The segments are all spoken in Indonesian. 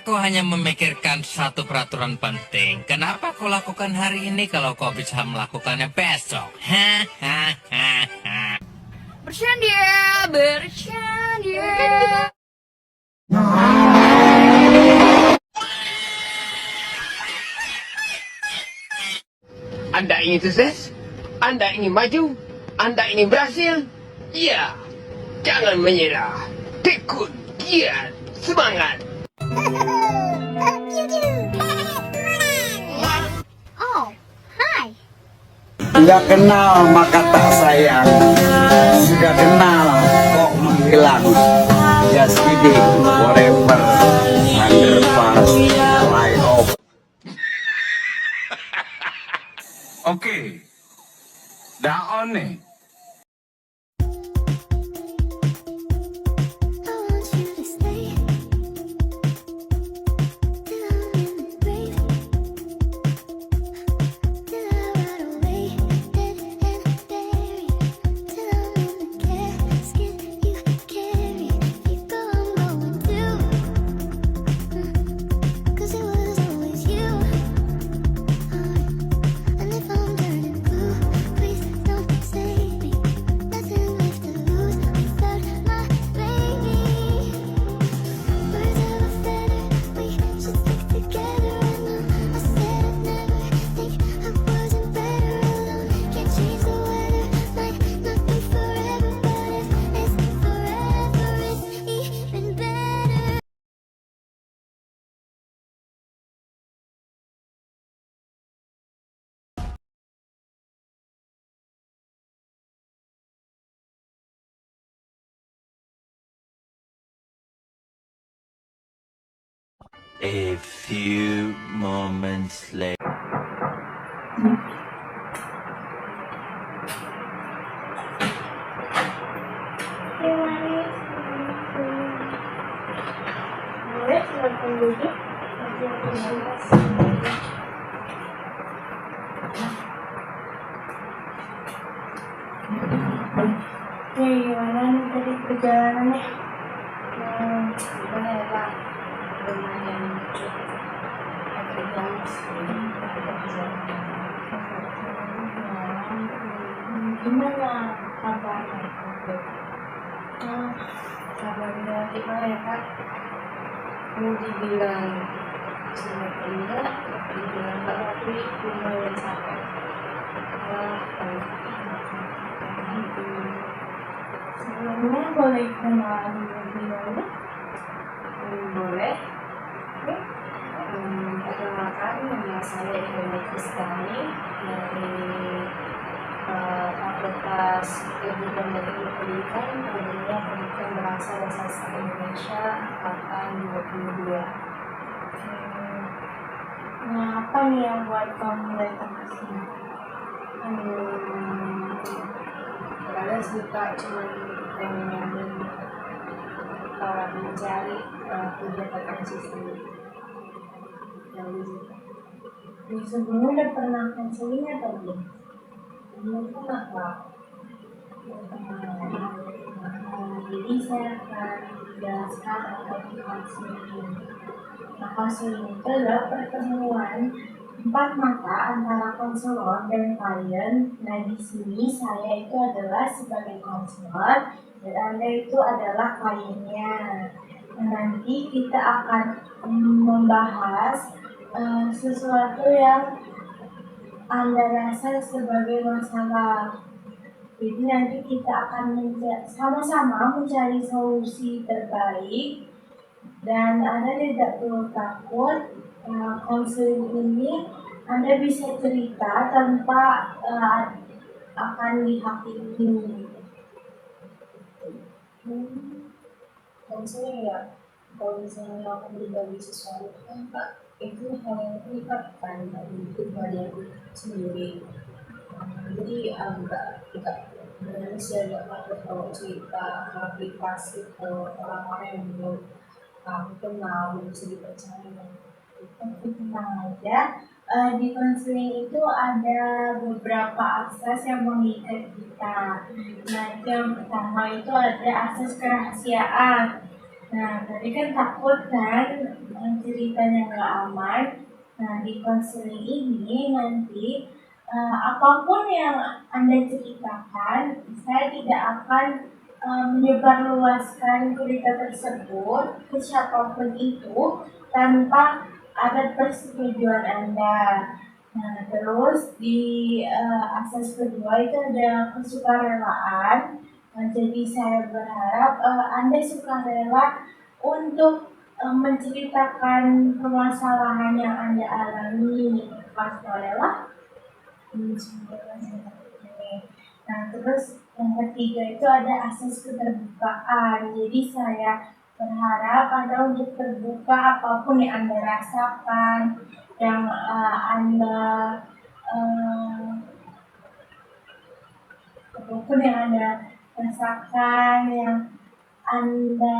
Aku hanya memikirkan satu peraturan penting. Kenapa kau lakukan hari ini kalau kau bisa melakukannya besok? Bercanda, bercanda. Anda ingin sukses? Anda ingin maju? Anda ingin berhasil? Ya, jangan menyerah. Tekun, giat, semangat. Oh, hi. Nggak kenal maka tak sayang, sudah kenal kok menghilang. Just kidding, forever, underpass, fly off. Oke, dah on nih. A few moments later. Gimana nih tadi perjalanannya? Gimana ya Pak? Lumayan agak jauh sih. Gimana kabarnya? Kabarnya gimana ya Kak? Mau dibilang sangat indah, dibilang tapi lumayan capek. Sebelumnya boleh kenalan lebih dahulu? Boleh. Perkenalkan, nama saya Ibu Kristani dari Fakultas Ilmu dan Teknik Pendidikan, tentunya Pendidikan Bahasa dan Sastra Indonesia angkatan 22. Nah, apa nih yang buat kamu datang ke sini? Kadang suka cuma pengen mencari kegiatan konsistensi yang di situ. Sebelumnya udah pernah konseling atau belum? Belum pernah Pak. Jadi saya akan jelaskan apa itu konseling. Nah, konseling itu adalah pertemuan 4 mata antara konselor dan klien. Nah, di sini saya itu adalah sebagai konselor dan Anda itu adalah kliennya. Nah, nanti kita akan membahas sesuatu yang Anda rasa sebagai masalah. Jadi nanti kita akan sama-sama mencari solusi terbaik dan Anda tidak perlu takut. Konseling ini Anda bisa cerita tanpa akan dihakimi. Konseling ya, kalau misalnya aku berbagi sesuatu kan Kak, itu hal yang privat kan dari pribadi aku sendiri. Jadi agak berani sih, agak takut kalau cerita hal privasi ke orang-orang yang belum aku kenal, belum bisa dipercaya. Tapi tenang aja, di konseling itu ada beberapa akses yang mengikat kita. Nah, itu yang pertama itu ada akses kerahasiaan. Nah, tadi kan takut kan ceritanya nggak aman. Nah, di konseling ini nanti apapun yang Anda ceritakan, saya tidak akan menyebarluaskan cerita tersebut ke siapapun itu tanpa ada persetujuan Anda. Nah, terus di akses kedua itu ada kesukarelaan. Nah, jadi saya berharap Anda sukarela untuk menceritakan permasalahan yang Anda alami. Pas rela? Nah, terus yang ketiga itu ada akses keterbukaan. Jadi saya berharap Anda untuk terbuka apapun yang Anda rasakan, yang Anda apapun yang Anda rasakan, yang Anda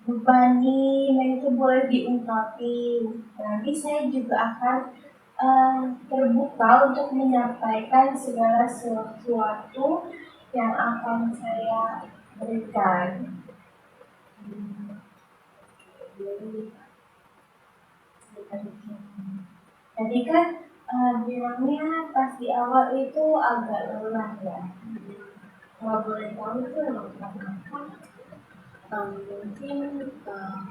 bebani, nah itu boleh diungkapin. Nanti saya juga akan terbuka untuk menyampaikan segala sesuatu yang akan saya berikan. Tadi kan bilangnya pas di awal itu agak lelah ya. Kalau boleh tahu itu kenapa? Mungkin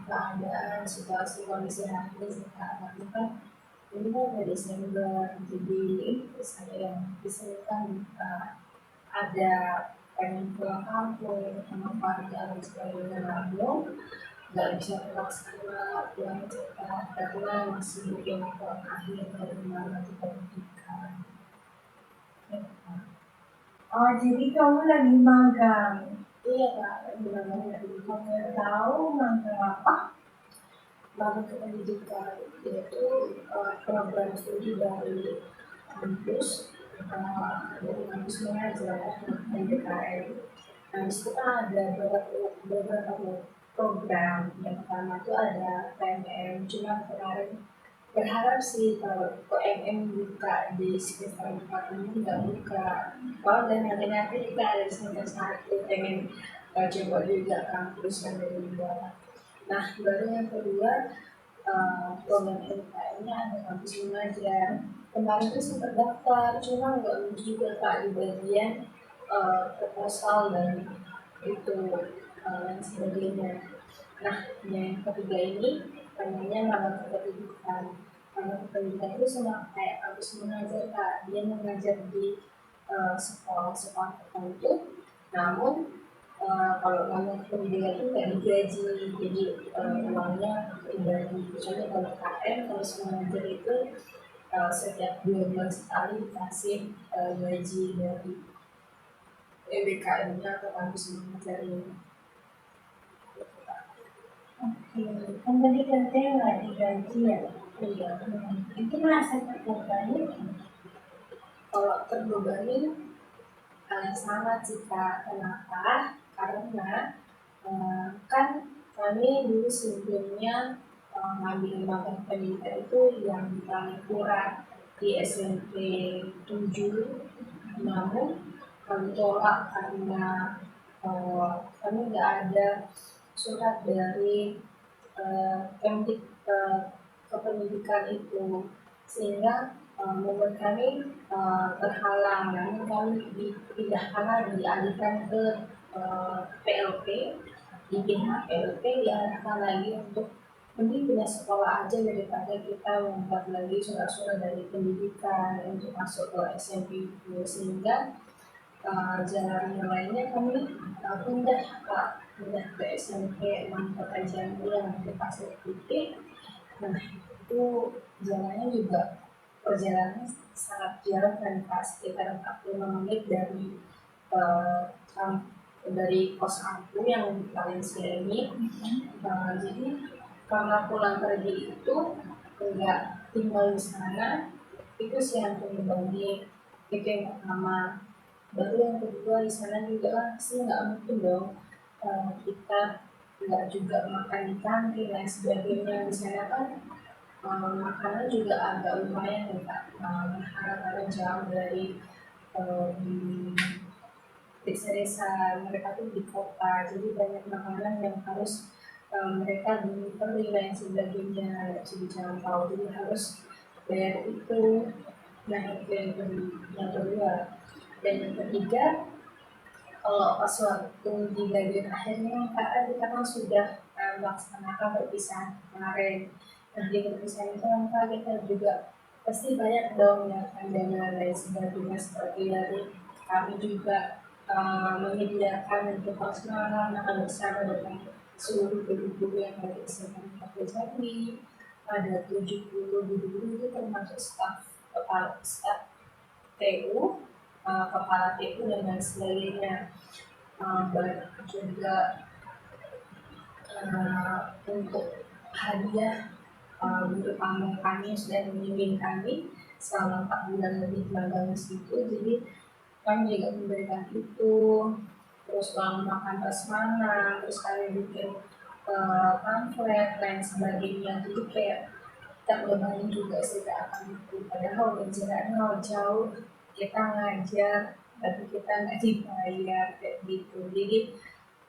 keadaan situasi kondisi hati sekarang kan ini kan udah Desember, jadi saya bisa kan ada pengen pulang kampung sama keluarga dan sebagainya, namun nggak bisa terlaksana pulang cepat karena masih mungkin tahun akhir dari mana kita berikan. Oh, jadi kamu lagi magang. Iya Kak, benar-benar Kamu tahu magang apa? bangun pendidikan yaitu program studi dari kampus dari kampus mengajar PDKM. Nah, di situ kan ada beberapa program. Yang pertama itu ada PMM, cuma kemarin berharap sih kalau PMM buka di sekitar tempat ini nggak buka. Kalau dan nanti kita ada di semester satu pengen coba juga kampus yang dari luar. Nah, baru yang kedua, program LKM-nya ada kampus mengajar. Kemarin itu sempat daftar, cuma nggak juga Kak di bagian proposal dan itu dan sebagainya. Nah, yang ketiga ini namanya magang kependidikan. Magang kependidikan itu sama kayak kampus mengajar Kak, dia mengajar di sekolah-sekolah tertentu, namun kalau magang pendidikan itu nggak digaji, jadi uangnya pribadi. Kecuali kalau KM, kalau mengajar itu setiap 2 bulan sekali dikasih gaji dari BKM-nya atau kampus mengajar ini. Oke, kan tadi katanya nggak digaji ya? Iya. Itu merasa terbebani? Kalau terbebani sangat sih Kak. Kenapa? Karena kan kami dulu sebelumnya ngambil magang pendidikan itu yang di Talipura di SMP 7, namun kami tolak karena kami nggak ada surat dari Kemdik kependidikan itu, sehingga membuat kami terhalang. Namun kami dipindahkan, dialihkan ke PLP, di pihak PLP dialihkan lagi untuk mending pindah sekolah aja daripada kita membuat lagi surat-surat dari pendidikan untuk masuk ke SMP itu, sehingga jalan yang lainnya kami pindah ke SMP Kota Jambi yang di Pasir Putih. Nah itu jalannya juga perjalanan sangat jauh kan Kak, sekitar 45 menit eh, kam- dari kos aku yang di Valencia ini. Jadi karena pulang pergi itu nggak tinggal di sana, itu sih yang penyebabnya. Itu yang pertama. Baru yang kedua, di sana juga sih nggak mungkin dong kita nggak juga makan di kantin dan sebagainya. Di sana kan makanan juga agak lumayan ya Kak, karena jauh dari um, desa-desa mereka tuh di kota, jadi banyak makanan yang harus mereka delivery dan sebagainya, nggak bisa dijangkau, jadi harus bayar itu. Nah itu yang kedua. Dan yang ketiga, kalau pas waktu di bagian akhirnya kita kan sudah melaksanakan perpisahan kemarin. Nah di perpisahan itu kan kita juga pasti banyak dong yang dana dan sebagainya, seperti dari kami juga menyediakan untuk personal makan bersama dengan seluruh guru-guru yang ada di SMA Jambi. Ada 70 guru-guru itu termasuk staf TU, kepala TU dan lain sebagainya. Juga untuk hadiah untuk tamu kami yang sudah membimbing kami selama 4 bulan lebih magang di situ, jadi kami juga memberikan itu. Terus uang makan prasmanan, terus kami bikin pamflet lain sebagainya, jadi kayak kita berbanding juga sih akan itu, padahal udah jauh kita ngajar tapi kita nggak dibayar kayak gitu. Jadi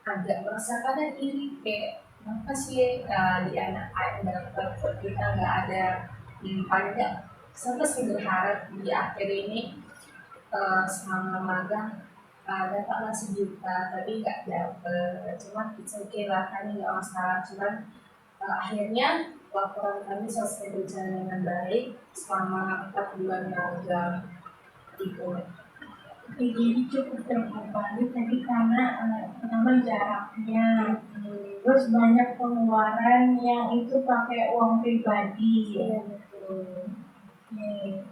agak merasakan iri kayak kenapa sih di anak dapat kita nggak ada paling nggak sampai sih berharap di akhir ini selama magang dapatlah 1 juta tapi nggak dapet, cuman it's okay lah kan, nggak masalah. Cuman akhirnya laporan kami selesai berjalan dengan baik selama 4 bulan magang gitu. Oke, jadi cukup terbebani tadi karena pertama jaraknya, terus banyak pengeluaran yang itu pakai uang pribadi. Iya betul. Oke.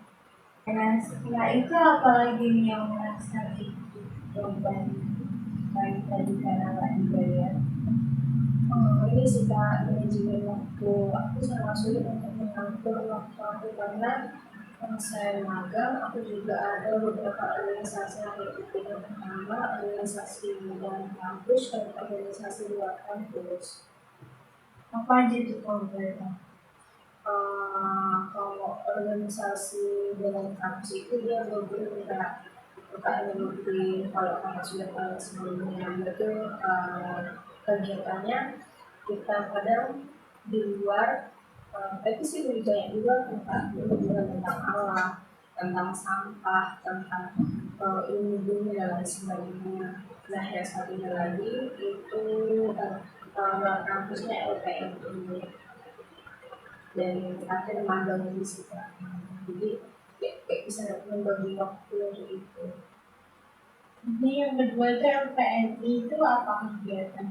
Dan setelah itu apalagi nih yang merasa gitu beban baik tadi karena nggak dibayar. Ini sih Kak, manajemen waktu aku sangat sulit untuk mengatur waktu aku karena saya magang, aku juga ada beberapa organisasi yang ikut. Yang pertama organisasi dalam kampus dan organisasi luar kampus. Apa aja tuh kalau boleh tahu? Kalau organisasi dalam kampus itu dia berbeda. UKM lebih, kalau kamu sudah tahu sebelumnya itu kegiatannya kita kadang di luar, tapi sih lebih banyak juga tentang alam, tentang sampah, tentang ilmu bumi dan lain sebagainya. Nah yang satunya lagi itu kampusnya LPM ini, dan terakhir magang di situ. Jadi kayak bisa membagi waktu untuk itu. Ini yang kedua itu LPNI itu apa kegiatan?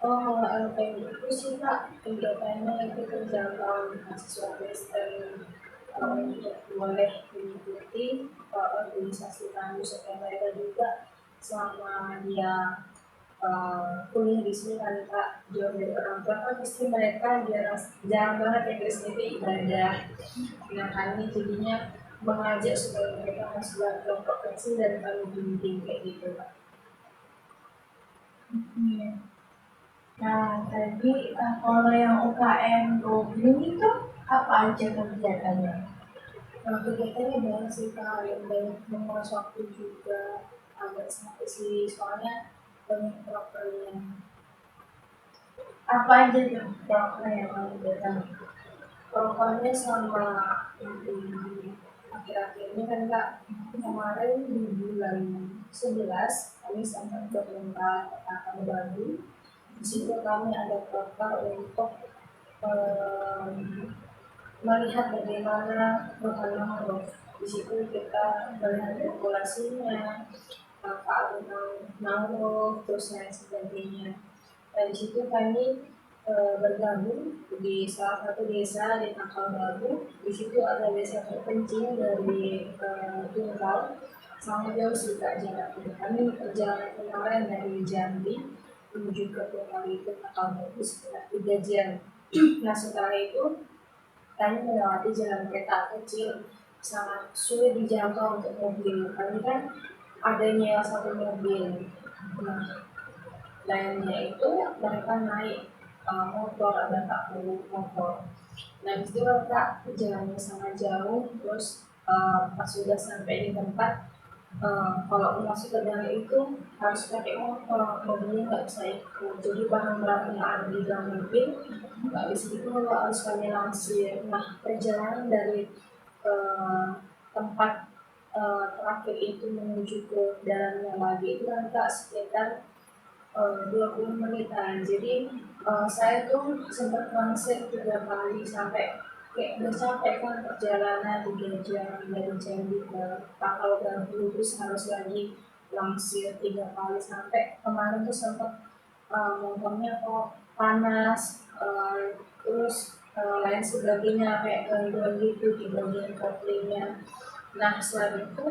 Oh, kalau LPM itu sih Kak, kegiatannya itu terjangkau mahasiswa Kristen boleh mengikuti organisasi kami supaya mereka juga selama dia kuliah di sini kan Kak, jauh dari orang tua kan pasti mereka jarang banget ya Kristen itu ibadah. Nah kami jadinya mengajak supaya mereka masuk dalam kelompok kecil dan kami bimbing kayak gitu Kak. Iya. Nah, tadi kalau yang UKM Robin itu apa aja kegiatannya? Nah, kegiatannya banyak sih Kak, yang banyak menguras waktu juga, agak sampai sih, soalnya banyak prokernya. Apa aja tuh proker yang kamu datang? Prokernya sama akhir-akhir ini kan Kak, kemarin di bulan 11 kami sempat ke Kota Baru. Di situ kami ada proker untuk melihat bagaimana hutan mangrove. Di situ kita melihat populasinya, mangrove, terus lain sebagainya. Nah, di situ kami bergabung di salah satu desa di Takalbaru. Di situ ada desa terpencil dari Tunggal, sangat jauh sih Kak jaraknya. Kami perjalanan kemarin dari Jambi menuju ke Tunggal itu Takalbaru sekitar 3 jam. Nah setelah itu kami melewati jalan kereta kecil sangat sulit dijangkau untuk mobil. Kami kan adanya satu mobil. Nah, lainnya itu mereka naik motor, ada 40 motor. Nah, itu mereka jalannya sangat jauh, terus pas sudah sampai di tempat, kalau mau masuk ke dalam itu harus pakai motor, mobilnya nggak bisa ikut. Jadi barang-barang yang ada di dalam mobil nggak bisa ikut, harus kami langsir. Nah, perjalanan dari tempat terakhir itu menuju ke dalamnya lagi itu kan Kak sekitar 20 menitan. Jadi saya tuh sempat langsir 3 kali sampai kayak udah capek kan perjalanan 3 jam dari Jambi ke Takalbaru, terus harus lagi langsir 3 kali sampai kemarin tuh sempat motornya kok panas, terus lain sebagainya kayak gangguan gitu di bagian koplingnya. Nah setelah itu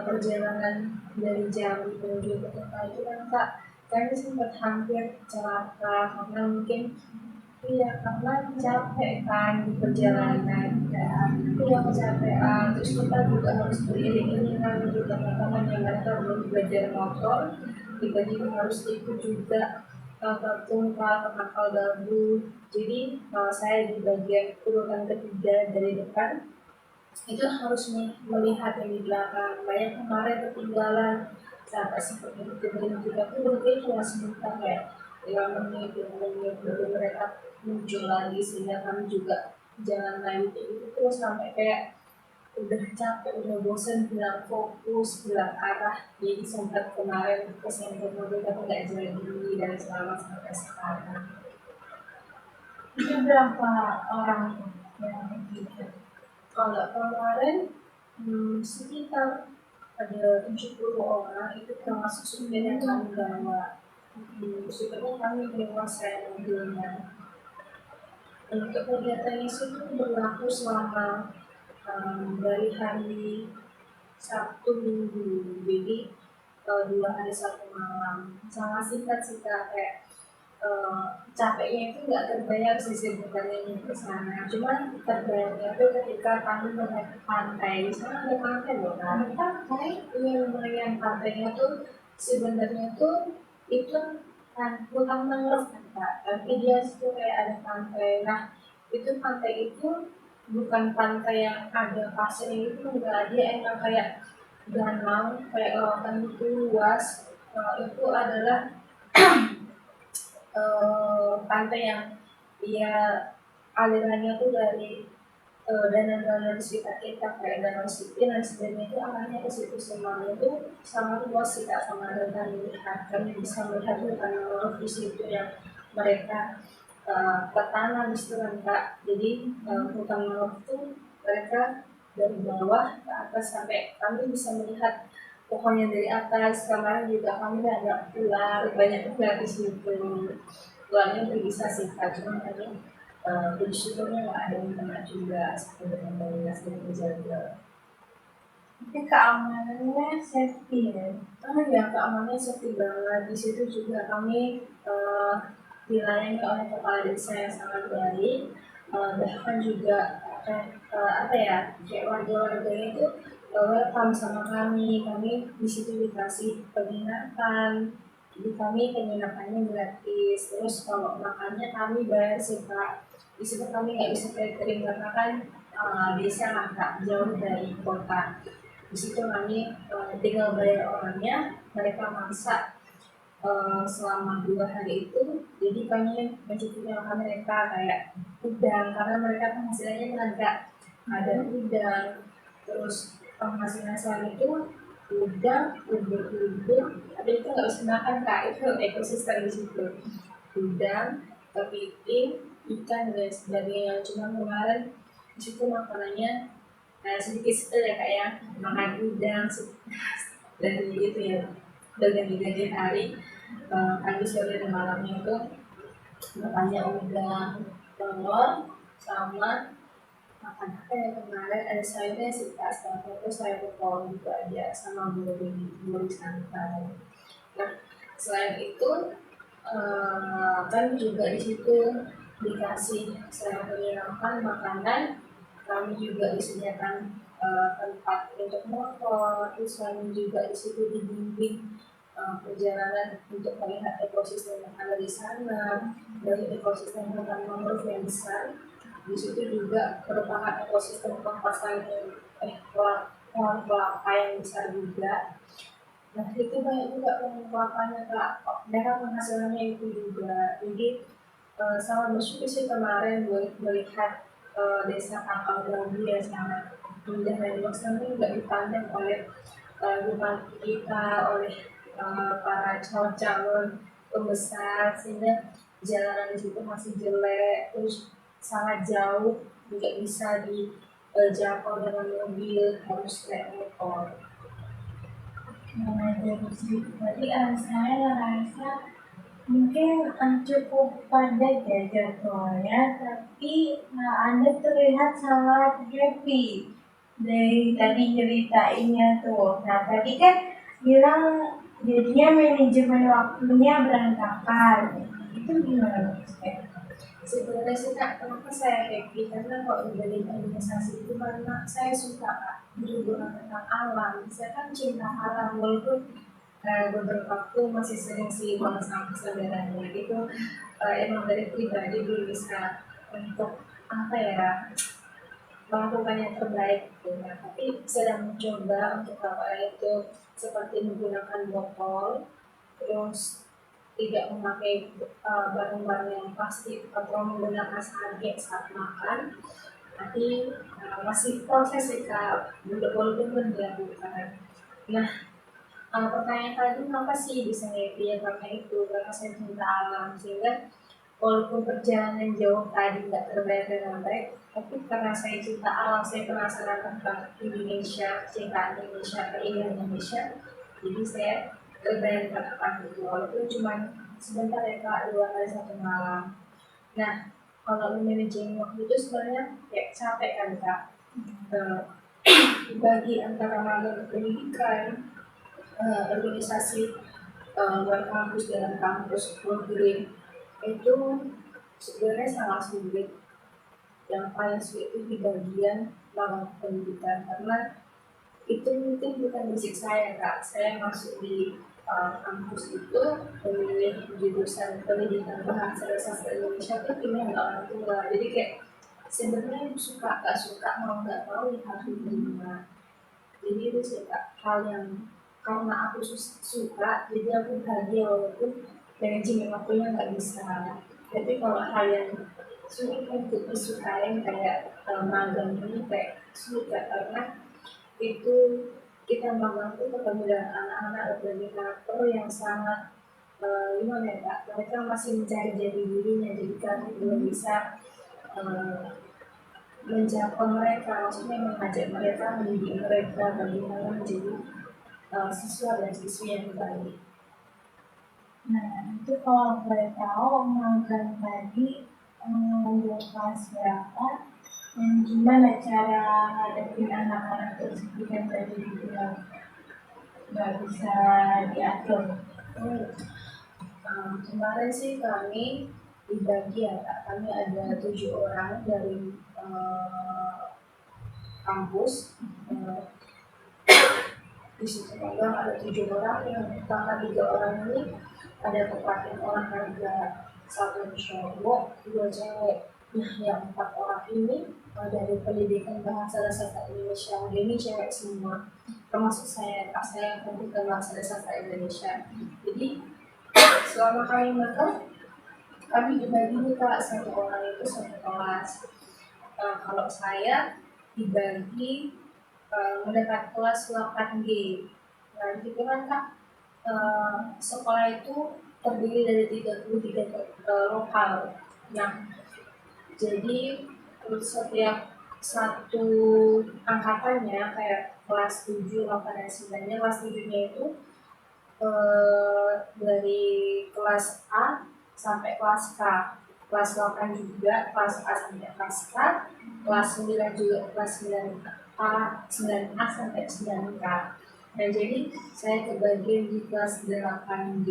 perjalanan dari Jambi menuju ke kota itu kan Kak kami sempat hampir celaka karena mungkin karena capek kan di perjalanan kecapean terus kita juga harus beriring-iringan di teman-teman yang mereka belum belajar motor tiba-tiba harus ikut juga ke Tunggal ke Takalbaru. Jadi saya di bagian urutan ketiga dari depan itu harus melihat yang di belakang. Banyak kemarin ketinggalan sampai seperti itu berhenti tapi mungkin cuma sebentar kayak 5 menit 2 menit baru mereka muncul lagi sehingga kami juga jalan lagi kayak gitu terus sampai kayak udah capek udah bosan bilang fokus bilang arah jadi sempat kemarin kesenggol mobil tapi nggak jadi dan selamat sampai sekarang. Itu berapa orang yang ikut? Kalau kemarin sekitar ada 70 orang itu termasuk supir yang kami bawa. Supirnya kami bawa saya mobilnya. Untuk kegiatannya itu berlaku selama dari hari Sabtu Minggu, jadi 2 hari 1 malam. Sangat singkat sih Kak, kayak capeknya itu nggak terbayar sih sebenarnya di sana. Cuman terbayarnya itu ketika kami melihat pantai. Di sana ada pantai loh kan? Pantai ini lumayan pantainya tuh sebenarnya tuh itu kan bukan mangrove kan Kak, tapi dia itu kayak ada pantai. Nah itu pantai itu bukan pantai yang ada pasirnya itu enggak, dia emang kayak danau kayak lautan itu luas. Itu adalah pantai yang dia alirannya tuh dari danau-danau di sekitar kita kayak danau Sipin dan sebagainya itu arahnya ke situ semuanya itu sangat luas sih Kak sama dengan melihat kami bisa melihat hutan mangrove di situ yang mereka bertanam di situ kan Kak. Jadi hutan mangrove itu mereka dari bawah ke atas sampai kami bisa melihat pohonnya dari atas. Kemarin juga kami ada ular, banyak ular di situ. Ularnya berbisa sih Kak, cuma tadi bersyukurnya nggak ada yang kena juga sebenarnya sedang terjaga. Tapi keamanannya safety ya? Ya keamanannya safety banget. Di situ juga kami dilayani oleh kepala desa yang sangat baik. Bahkan juga kayak warga-warganya itu welcome sama kami di situ dikasih penginapan, jadi kami penginapannya gratis, terus kalau makannya kami bayar sih Kak. Di situ kami nggak bisa catering karena kan desa agak jauh dari kota. Di situ kami tinggal bayar orangnya, mereka masak selama 2 hari itu, jadi kami mencukupi makan mereka kayak udang karena mereka penghasilannya kan agak ada udang, terus penghasilan selain itu udang, ubur-ubur, tapi itu nggak bisa makan Kak, itu ekosistem di situ. Udang, kepiting, ikan dan sebagainya. Cuma kemarin di situ makanannya sedikit ya Kak ya, makan udang dan gitu ya. berganti-ganti hari, pagi, sore, dan malamnya itu makanya udah telur sama makan apa ya kemarin ada sayurnya sih kak, setelah itu sayur kol gitu aja sama gulai santai. Nah selain itu kan juga di situ dikasih selain menyenangkan makanan, kami juga disediakan tempat untuk motor, terus kami juga di situ dibimbing perjalanan untuk melihat ekosistem yang ada di sana, dari ekosistem hutan mangrove yang besar. Di situ juga merupakan ekosistem pelepasan pohon kelapa yang besar juga. Nah itu banyak juga pohon kelapanya kak, daerah penghasilannya itu juga. Jadi sangat bersyukur sih kemarin melihat desa Kapal Bambu yang sangat indah dan luas ini juga dipandang oleh bupati kita, oleh para calon-calon pembesar, sehingga jalanan di situ masih jelek, terus sangat jauh, tidak bisa dijangkau dengan mobil, harus naik motor. Nah, dari situ tadi saya rasa mungkin cukup padat ya jadwalnya, tapi Anda terlihat sangat happy dari tadi ceritainnya tuh. Nah, tadi kan bilang jadinya manajemen waktunya berantakan. Itu gimana maksudnya? Sebenarnya sih kak, kenapa saya happy? Karena kalau di organisasi itu karena saya suka kak berhubungan tentang alam. Saya kan cinta alam, walaupun beberapa waktu masih sering sih buang sampah saudaranya itu emang dari pribadi belum bisa untuk apa ya melakukan yang terbaik gitu ya. Tapi sedang mencoba untuk hal itu seperti menggunakan botol, terus tidak memakai barang-barang yang plastik atau menggunakan sarden saat makan. Tapi masih proses sih kak, walaupun belum dilakukan. Nah, pertanyaan tadi kenapa sih bisa happy ya, karena itu karena saya cinta alam, sehingga walaupun perjalanan jauh tadi nggak terbayar dengan baik, tapi karena saya cinta alam, saya penasaran tentang Indonesia, cinta Indonesia, keinginan Indonesia, jadi saya terbayar tentang itu walaupun cuma sebentar ya kak, 2 hari 1 malam. Nah kalau manajemen waktu itu sebenarnya kayak capek kan kak, bagi antara magang pendidikan, organisasi luar kampus dalam kampus program itu sebenarnya sangat sulit. Yang paling sulit itu di bagian magang pendidikan, karena itu mungkin bukan basic saya kak. Saya masuk di kampus itu memilih jurusan pendidikan bahasa dan sastra Indonesia itu pilihan orang tua. Jadi kayak sebenarnya suka gak suka, mau nggak tahu ya harus diterima. Jadi itu sih kak hal yang karena aku suka, jadi aku bahagia walaupun manajemen waktunya nggak bisa. Tapi kalau hal yang sulit untuk disukain kayak magang ini kayak sulit ya, karena itu kita magang itu ketemu dengan anak-anak koordinator yang sangat gimana ya kak, mereka masih mencari jati dirinya, jadi kami belum bisa menjangkau mereka, maksudnya mengajak mereka, mendidik mereka bagaimana menjadi siswa dan siswi yang baik. Nah, itu kalau boleh tahu magang tadi di kelas berapa dan gimana cara ngadepin anak-anak tersebut yang tadi dibilang nggak bisa diatur? Kemarin sih kami dibagi ya kak, kami ada 7 orang dari kampus. Di situ magang ada 7 orang, yang pertama 3 orang ini ada kepelatihan olahraga, 1 cowok, 2 cewek. Nah yang 4 orang ini dari pendidikan bahasa dan sastra Indonesia, ini cewek semua, termasuk saya kak, saya pendidikan bahasa dan sastra Indonesia. Jadi selama kami magang kami dibagi nih kak, 1 orang itu 1 kelas. Kalau saya dibagi mendekat kelas 8G. Nah, itu kan kak, sekolah itu terdiri dari 33 lokal. Nah, jadi setiap satu angkatannya kayak kelas 7, 8, dan 9, kelas 7-nya itu dari kelas A sampai kelas K, kelas 8 juga kelas A sampai kelas K, kelas 9 juga kelas 9A, 9A sampai 9K. Nah, jadi saya kebagian di kelas 8G.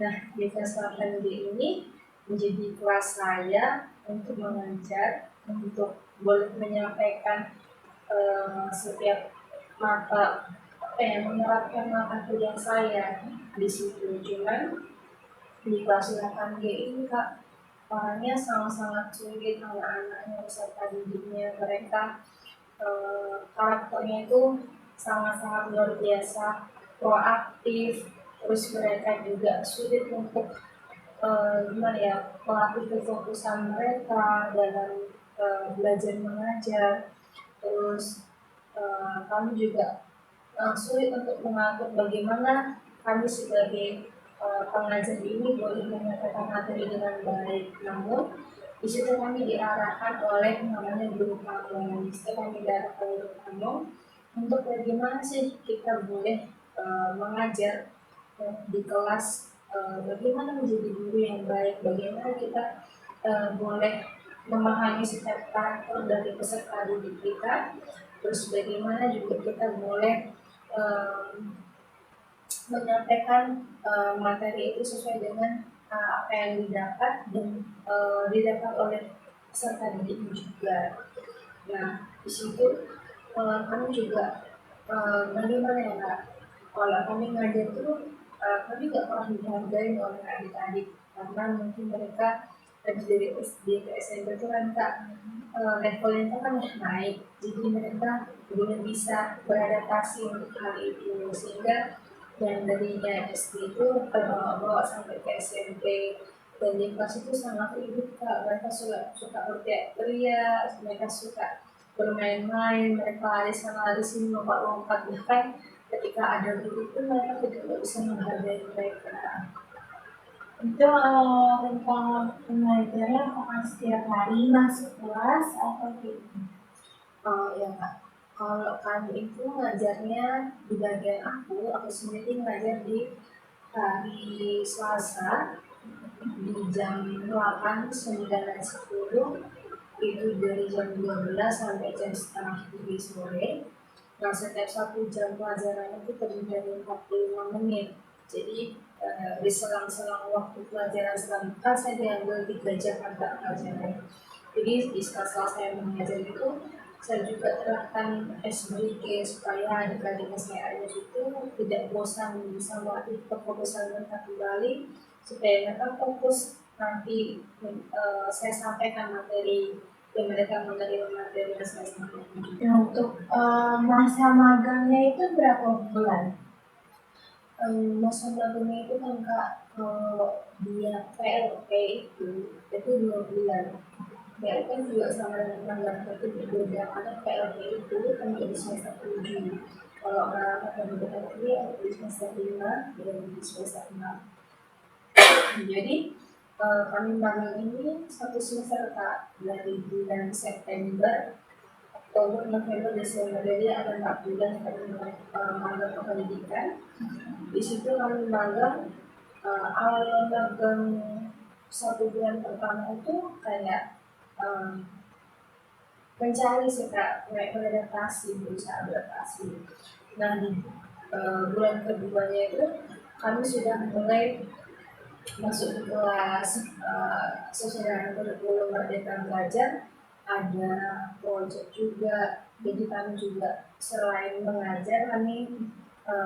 Nah, di kelas 8G ini menjadi kelas saya untuk mengajar, untuk boleh menyampaikan setiap mata menerapkan mata kuliah saya di situ. Cuman di kelas 8G ini Kak, orangnya sangat-sangat sulit, anak-anaknya peserta didiknya, mereka karakternya itu sangat-sangat luar biasa, proaktif, terus mereka juga sulit untuk gimana ya, melatih kefokusan mereka dalam belajar mengajar. Terus kami juga sulit untuk mengatur bagaimana kami sebagai pengajar ini boleh menyampaikan materi dengan baik. Namun di situ kami diarahkan oleh namanya guru kamu. Di situ kami diarahkan oleh guru kamu untuk bagaimana sih kita boleh mengajar di kelas, bagaimana menjadi guru yang baik, bagaimana kita boleh memahami setiap karakter dari peserta didik kita, terus bagaimana juga kita boleh menyampaikan materi itu sesuai dengan apa yang didapat dan didapat oleh peserta didik juga. Nah, di situ kami juga bagaimana ya Kak, kalau kami ngajar itu kami nggak pernah dihargai oleh adik-adik karena mungkin mereka dari SD ke SMP itu kan Kak, levelnya itu kan naik, jadi mereka belum bisa beradaptasi untuk hal itu, sehingga yang darinya SD itu terbawa-bawa sampai ke SMP, dan di kelas itu sangat ribut Kak. Mereka suka berteriak-teriak, mereka suka bermain-main, mereka lari sana lari sini, lompat-lompat, bahkan ketika ada guru itu mereka tidak bisa menghargai mereka. Itu tentang pengajaran apakah setiap hari masuk kelas atau gitu? Ya Kak, kalau kami itu ngajarnya di bagian aku sendiri ngajar di hari Selasa di jam 8, 9, dan 10, itu dari jam 12 sampai jam setengah 3 sore. Nah, setiap 1 jam pelajaran itu terdiri dari 45 menit. Jadi di selang-selang waktu pelajaran selanjutnya saya diambil 3 jam agak pelajaran. Jadi di saat saya mengajar itu saya juga terapkan SBG supaya adik-adik saya itu tidak bosan, bisa melatih kefokusan mereka kembali supaya mereka fokus nanti saya sampaikan materi dan mereka menerima materi yang saya sampaikan. Nah, untuk masa magangnya itu berapa bulan? Masa magangnya itu kan Kak, kalau dia PLP itu 2 bulan. PLP juga sama dengan magang itu berbeda, karena PLP itu kan di semester 7. Kalau magang dari PLP di semester 5 dan di semester 6. Jadi kami magang ini 1 semester Kak, dari bulan September, Oktober, November, Desember. Jadi ada 4 bulan kami magang pendidikan. Di situ kami magang, awal magang 1 bulan pertama itu kayak mencari sih Kak, beradaptasi, berusaha beradaptasi. Nah, di bulan keduanya itu kami sudah mulai masuk ke kelas sesuai dengan kurikulum Merdeka Belajar, ada proyek juga. Jadi kami juga selain mengajar, kami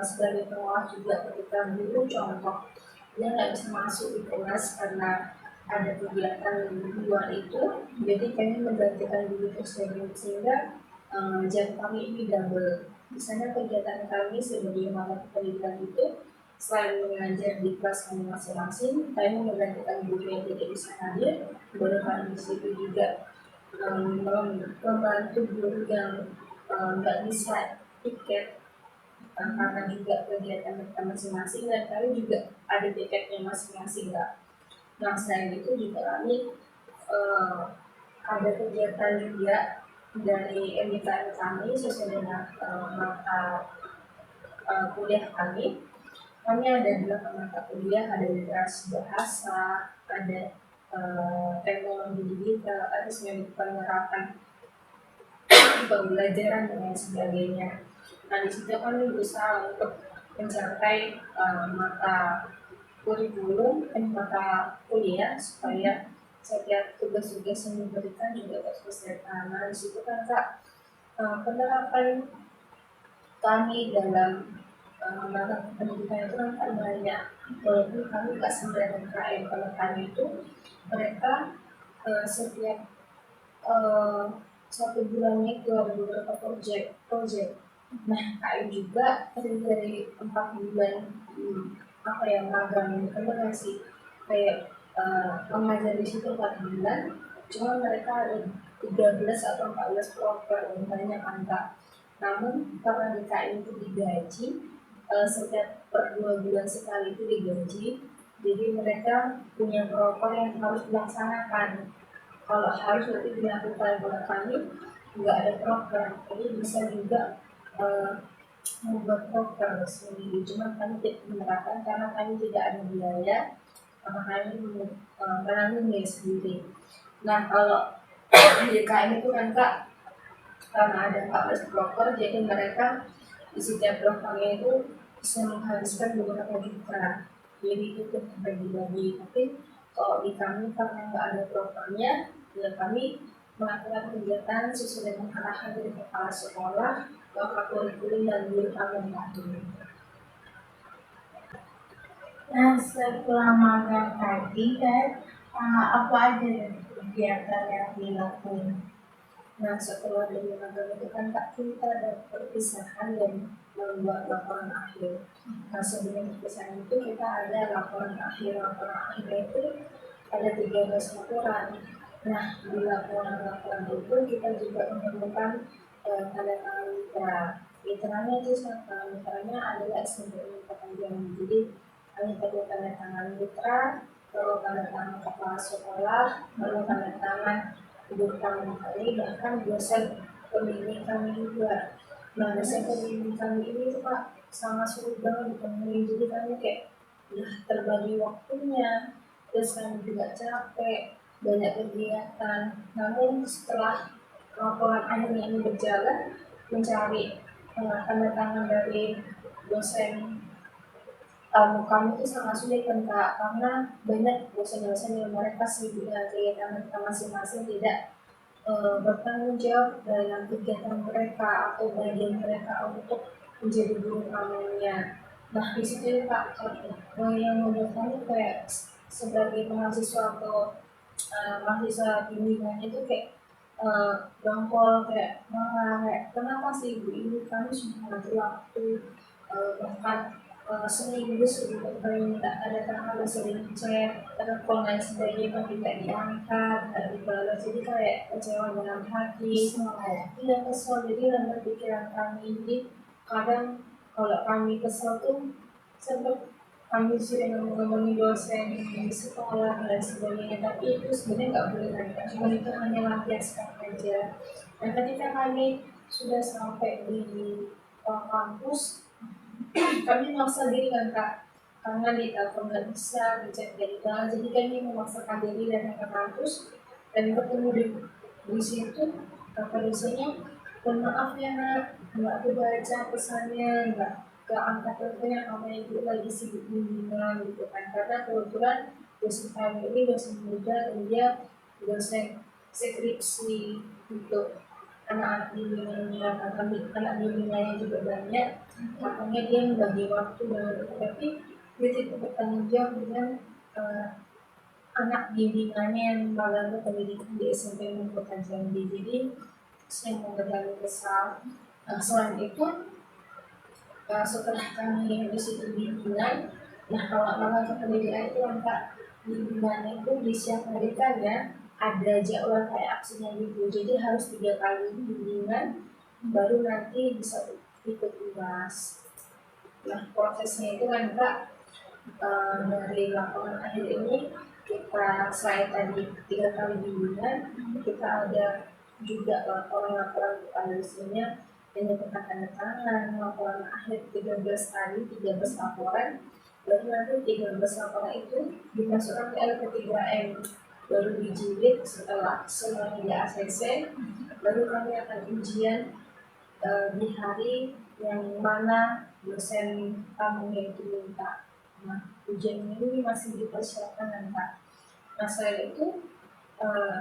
sebagai pengolah juga ketika guru contoh dia nggak bisa masuk di kelas karena ada kegiatan di luar itu, jadi kami menggantikan guru tersebut sehingga jam kami ini double. Misalnya kegiatan kami sebagai mata pendidikan itu selain mengajar di kelas kami masing-masing, kami menggantikan guru yang tidak bisa hadir, boleh kami di situ juga membantu guru yang nggak bisa tiket karena juga kegiatan mereka masing-masing, dan kami juga ada tiketnya masing-masing Kak. Nah, selain itu juga kami ada kegiatan juga dari MIKM kami sesuai dengan mata kuliah kami. kami ada 8 mata kuliah, ada literasi bahasa, ada teknologi digital, ada semuanya penerapan pembelajaran dan lain sebagainya. Nah di situ kami berusaha untuk mencapai mata kurikulum dan mata kuliah supaya setiap tugas-tugas yang diberikan juga terselesaikan. Nah di situ kan Kak, penerapan kami dalam mata pendidikan itu kan banyak, walaupun kami nggak sampai KM. Kalau kami itu mereka setiap satu bulannya itu ada beberapa project. Nah KM juga terdiri dari 4 bulan apa ya, magang, itu kan sih kayak mengajar di situ 4 bulan, cuma mereka ada 13 atau 14 proker, banyak angka. Namun karena di KM itu digaji, setiap per 2 bulan sekali itu digaji, jadi mereka punya proker yang harus dilaksanakan. Kalau harus berarti dilakukan. Kalau kami nggak ada program, jadi bisa juga membuat program sendiri. Cuma kami tidak menerapkan karena kami tidak ada biaya, karena kami menanggung sendiri. Nah kalau di KM itu kan Kak, karena ada 14 broker, jadi mereka di setiap brokernya itu bisa menghabiskan beberapa juta. Jadi itu terbagi-bagi. Tapi kalau di kami karena nggak ada brokernya, ya kami melakukan kegiatan sesuai dengan arahan dari kepala sekolah, bapak kurikulum dan guru kami yang. Nah, setelah magang tadi kan, apa aja kegiatan yang dilakukan? Nah setelah dari magang itu kan Kak, kita ada perpisahan dan membuat laporan akhir. Nah sebelum perpisahan itu kita ada laporan akhir. Laporan akhirnya itu ada 13 laporan. Nah di laporan itu kita juga menemukan tanda tangan mitra. Mitranya itu siapa? Mitranya adalah SMPI Kota Jambi. Jadi kami perlu tanda tangan mitra, perlu tanda tangan kepala sekolah, perlu tanda tangan guru kami, bahkan dosen pembimbing kami juga. Nah dosen pembimbing kami ini tuh Pak sangat sulit banget ditemui, jadi kami kayak udah terbagi waktunya, terus kami juga capek, banyak kegiatan. Namun setelah laporan akhirnya ini berjalan, mencari tanda tangan dari dosen kami itu sangat sulit kan Kak, karena banyak dosen-dosen yang mereka sibuk dengan kegiatan mereka masing-masing, tidak bertanggung jawab dalam kegiatan mereka atau bagian mereka untuk menjadi guru kaminya. Nah di situ Kak, yang membuat kami kayak sebagai mahasiswa atau mahasiswa bimbingan itu kayak dongkol, kayak marah, kayak kenapa sih ibu ini kami sudah mengatur waktu, bahkan seminggu sebelum kami minta ada tanggal sering cek, telepon dan sebagainya tidak diangkat, tidak dibalas, jadi kayak kecewa dalam hati. Iya kesel, jadi dalam pikiran kami. Jadi kadang kalau kami kesel tuh sempat kami sering ngomongin dosen di sekolah dan sebagainya, tapi itu sebenarnya nggak boleh kan, cuma itu hanya lampiaskan aja. Dan ketika kami sudah sampai di kampus, kami memaksa diri kan Kak, karena di telepon nggak bisa, dicek dari jalan, jadi kami memaksakan diri datang ke kampus dan ketemu di situ. Kata dosennya, mohon maaf ya nak, nggak aku baca pesannya, nggak angkat teleponnya karena ibu lagi sibuk bimbingan gitu kan, karena kebetulan dosen kami ini dosen muda dan dia dosen skripsi untuk anak-anak bimbingannya, anak bimbingannya juga banyak, makanya dia membagi waktu dengan tapi dia tidak bertanggung jawab dengan anak bimbingannya yang magang pendidikan di SMP Kota Jambi. Jadi saya membuat kami kesal. Selain itu setelah kami di situ bimbingan, nah kalau magang pendidikan itu angka bimbingannya itu disiapkan ya, ada jadwal kayak aksinya gitu, jadi harus 3 kali bimbingan baru nanti bisa ikut UAS. Nah prosesnya itu kan Kak, dari laporan akhir ini kita selain tadi 3 kali bimbingan, kita ada juga laporan-laporan kepada dosennya dengan tanda tangan, laporan akhir 13 kali, 13 laporan, baru nanti 13 laporan itu dimasukkan ke LP3M, baru dijilid. Setelah semuanya di ACC, baru kami akan ujian di hari yang mana dosen tamunya itu minta. Nah, ujian ini masih dipersiapkan Kak. Nah, selain itu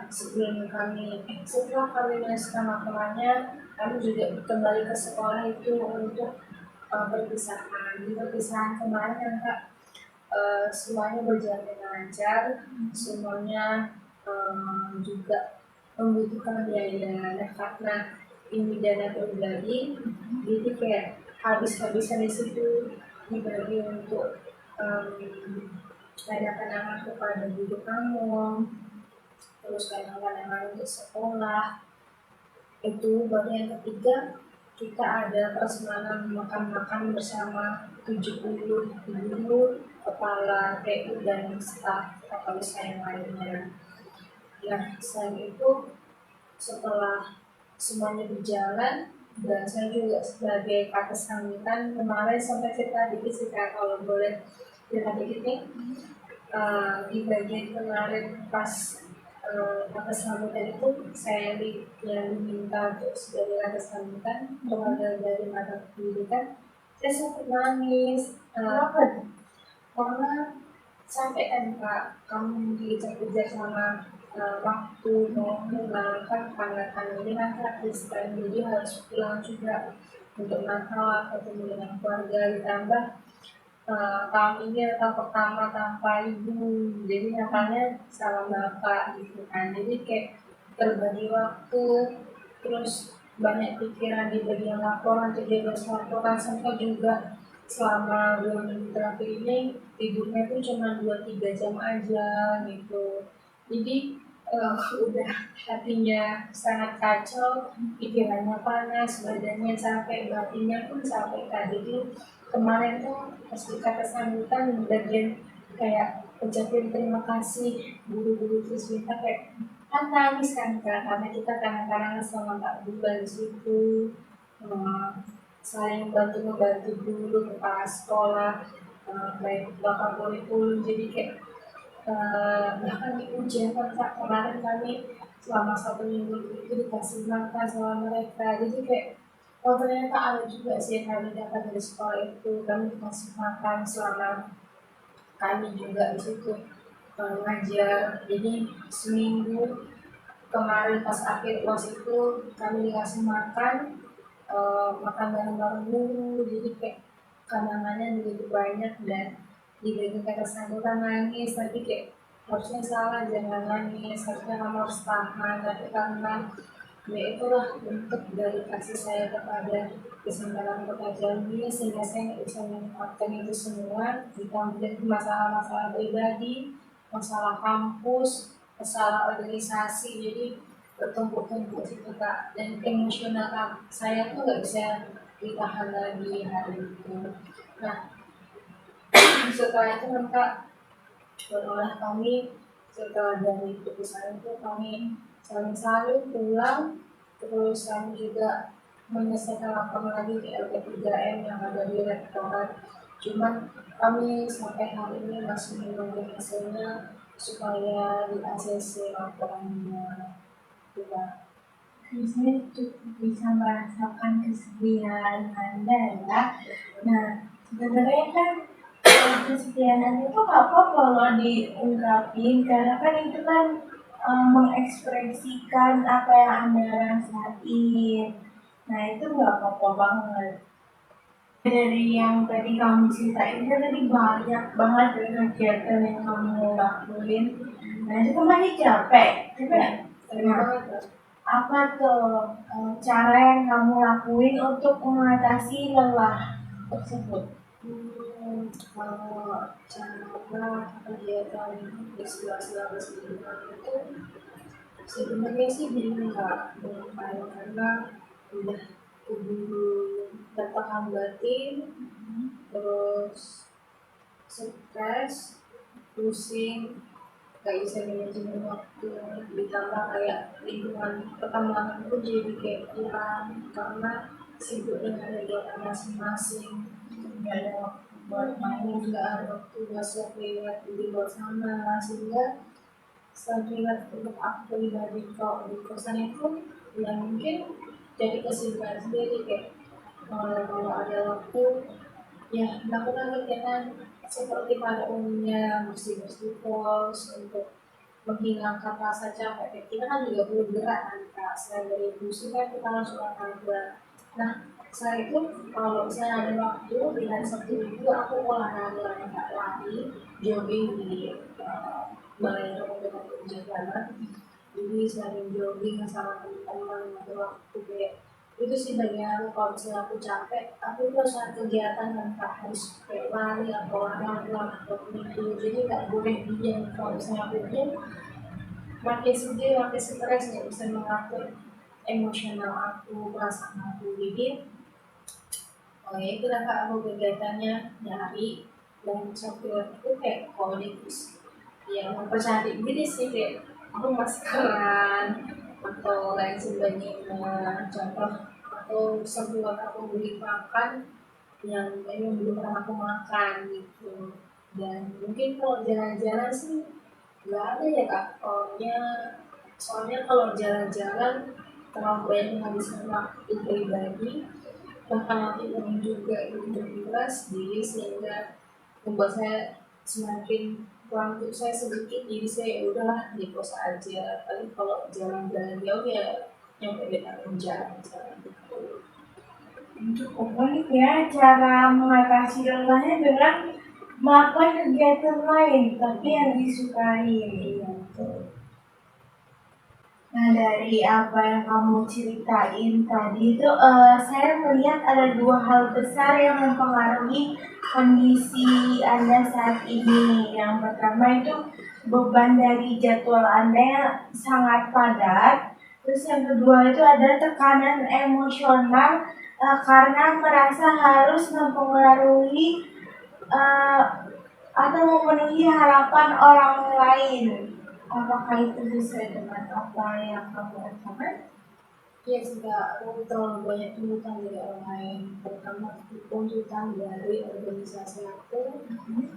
setelah kami menyelesaikan laporannya, kami juga kembali ke sekolah itu untuk perpisahan. Di perpisahan kemarin kan Kak, semuanya berjalan dengan lancar, semuanya juga membutuhkan biaya. Nah, karena ini dana pribadi, jadi kayak habis-habisan di situ dibagi untuk kadang-kadang kepada guru kamu, terus kadang-kadang untuk sekolah. Itu baru yang ketiga, kita ada prasmanan makan-makan bersama 70 guru, kepala PU dan staf kepala yang lainnya. Nah, selain itu setelah semuanya berjalan, dan saya juga sebagai kakak sambutan kemarin sampai cerita dikit sih Kak, kalau boleh cerita dikit nih. Di bagian kemarin pas kakak sambutan itu saya yang diminta untuk sebagai kakak sambutan keluarga dari mata pendidikan, saya sempat nangis. Kenapa? Karena sampai kan Kak, kamu dikejar-kejar sama waktu mau pulang kan, karena ini kan Kak Kristen, jadi harus pulang juga untuk Natal ketemu dengan keluarga, ditambah tahun ini Natal pertama tanpa ibu, jadi Natalnya sama bapak gitu kan, jadi kayak berbagi waktu, terus banyak pikiran di bagian laporan, 13 laporan, sampai juga selama 2 minggu terakhir ini tidurnya tuh cuma 2-3 jam aja gitu. Jadi udah hatinya sangat kacau, pikirannya panas, badannya capek, batinnya pun capek Kak. Jadi kemarin tuh pas kata sambutan bagian kayak ucapin terima kasih guru-guru, terus minta kayak kan nangis kan Kak, karena kita kadang-kadang selama 4 bulan di situ saling bantu membantu guru, kepala sekolah, baik bapak kurikulum, jadi kayak bahkan di ujian kan Kak, kemarin kami selama 1 minggu itu dikasih makan sama mereka, jadi kayak oh ternyata ada juga sih yang kami dapat dari sekolah itu, kami dikasih makan selama kami juga di situ ngajar. Jadi seminggu kemarin pas akhir UAS itu kami dikasih makan, makan bareng-bareng dulu, jadi kayak kenangannya begitu banyak. Dan di bagian kata sambutan nangis, tapi kayak harusnya salah, jangan nangis, harusnya kamu harus tahan, tapi karena ya itulah bentuk dari kasih saya kepada kesempatan kota Jambi, sehingga saya nggak bisa menyempatkan itu semua, ditambah dari masalah-masalah pribadi, masalah kampus, masalah organisasi, jadi bertumpuk-tumpuk situ Kak, dan emosional saya tuh nggak bisa ditahan lagi hari itu. Nah, setelah itu kan Kak, berulah kami setelah dari keputusan itu kami saling pulang, terus kami juga menyelesaikan laporan lagi di LP3M yang ada di rektorat. Cuman kami sampai hari ini masih menunggu hasilnya supaya di ACC laporannya juga. Saya cukup bisa merasakan kesedihan Anda ya. Nah, sebenarnya kan kesedihan Anda itu nggak apa kalau diungkapin, karena kan itu kan mengekspresikan apa yang Anda rasain. Nah, itu nggak apa-apa banget. Dari yang tadi kamu ceritain kan tadi banyak banget dari kegiatan yang kamu lakuin. Nah, itu kan masih capek. Nah, apa tuh cara yang kamu lakuin untuk mengatasi lelah tersebut? Kalau cara kegiatan di sela-sela kehidupan itu sebenarnya sih belum tahu, karena udah keburu tertekan batin, terus stres, pusing, gak bisa manajemen waktu, ditambah kayak lingkungan pertemanan pun jadi kayak kurang karena sibuk dengan kegiatan masing-masing, gak ada waktu buat main juga ada waktu buat lewat di luar sana, sehingga sekilas untuk aku pribadi kalau di kosan itu ya mungkin jadi kesibukan sendiri kayak kalau ada waktu ya melakukan kegiatan seperti pada umumnya bersih-bersih pos untuk menghilangkan rasa capek. Kayak kita kan juga perlu gerak kan kak, selain dari musik kan kita harus olahraga. Nah selain itu kalau misalnya ada waktu di hari Sabtu itu aku olahraga kayak lari, jogging di balai dekat Jakarta. Jadi selain jogging sama teman-teman atau waktu kayak itu sih bagian aku kalau misalnya aku capek aku itu harus ada kegiatan yang tak harus kayak lari atau olahraga atau itu jadi nggak boleh diam kalau misalnya aku diam makin sedih makin stres nggak bisa mengatur emosional aku perasaan aku jadi oh ya itu lah kak aku kegiatannya nyari dan software itu kayak komunitas ya mempercantik diri sih kayak aku maskeran atau lain sebagainya contoh atau sebuah aku beli makan yang memang belum pernah aku makan gitu dan mungkin kalau jalan-jalan sih nggak ada ya kak soalnya kalau jalan-jalan terlalu banyak menghabiskan waktu pribadi bahkan nanti pun juga untuk keras diri sehingga membuat saya semakin waktu saya sedikit jadi saya ya udahlah di pos aja paling kalau jalan-jalan jauh ya nyampe di tanggung jalan gitu. Cukup unik ya cara mengatasi lelahnya dengan melakukan kegiatan lain tapi yang disukai gitu. Nah dari apa yang kamu ceritain tadi itu saya melihat ada dua hal besar yang mempengaruhi kondisi Anda saat ini. Yang pertama itu beban dari jadwal Anda yang sangat padat. Terus yang kedua itu ada tekanan emosional karena merasa harus mempengaruhi eh, atau memenuhi harapan orang lain. Apakah itu sesuai dengan apa yang kamu rasakan? Ya juga aku terlalu banyak tuntutan dari orang lain terutama tuntutan dari organisasi aku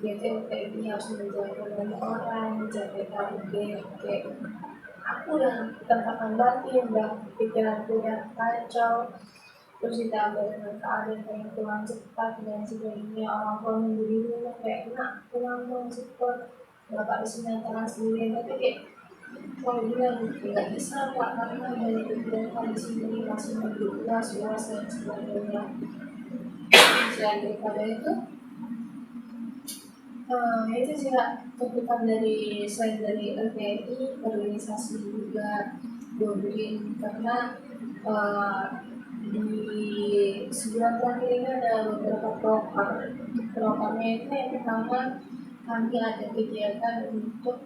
yaitu kayak ini harus menjaga banyak orang menjaga target kayak aku yang tertekan batin dan pikiranku yang kacau terus ditambah dengan keadaan pengen pulang cepat dan sebagainya orang tua memberi rumah kayak nak pulang dong cepat bapak di sini antara sendiri tapi kayak kalau bilang nggak bisa pak karena banyak kegiatan di sini masih menggugah suasana dan sebagainya selain daripada itu sih kak tuntutan dari selain dari LPI organisasi juga Dobrin karena di sebulan terakhir ini ada beberapa programnya itu yang pertama kami ada kegiatan untuk